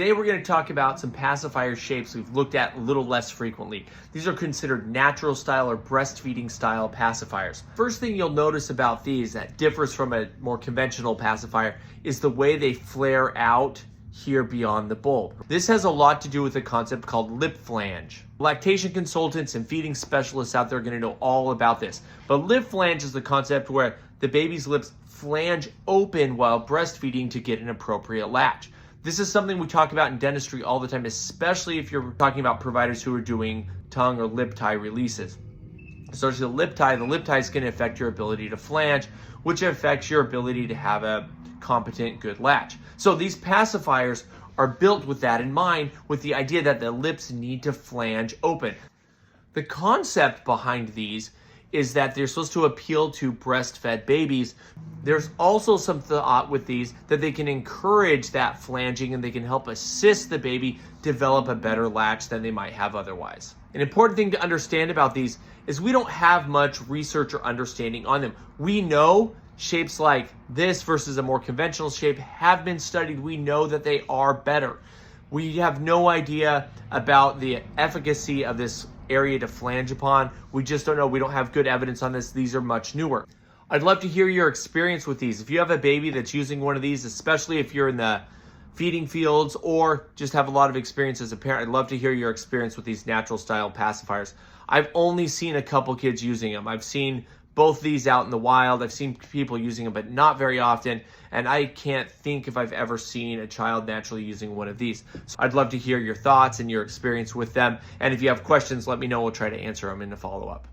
Today we're going to talk about some pacifier shapes we've looked at a little less frequently. These are considered natural style or breastfeeding style pacifiers. First thing you'll notice about these that differs from a more conventional pacifier is the way they flare out here beyond the bulb. This has a lot to do with a concept called lip flange. Lactation consultants and feeding specialists out there are going to know all about this. But lip flange is the concept where the baby's lips flange open while breastfeeding to get an appropriate latch. This is something we talk about in dentistry all the time, especially if you're talking about providers who are doing tongue or lip tie releases. So the lip tie is going to affect your ability to flange, which affects your ability to have a competent, good latch. So these pacifiers are built with that in mind, with the idea that the lips need to flange open. The concept behind these is that they're supposed to appeal to breastfed babies. There's also some thought with these that they can encourage that flanging and they can help assist the baby develop a better latch than they might have otherwise. An important thing to understand about these is we don't have much research or understanding on them. We know shapes like this versus a more conventional shape have been studied. We know that they are better. We have no idea about the efficacy of this area to flange upon. We just don't know. We don't have good evidence on this. These are much newer. I'd love to hear your experience with these. If you have a baby that's using one of these, especially if you're in the feeding fields or just have a lot of experience as a parent, I'd love to hear your experience with these natural style pacifiers. I've only seen a couple kids using them. I've seen both these out in the wild. I've seen people using them, but not very often. And I can't think if I've ever seen a child naturally using one of these. So I'd love to hear your thoughts and your experience with them. And if you have questions, let me know. We'll try to answer them in the follow-up.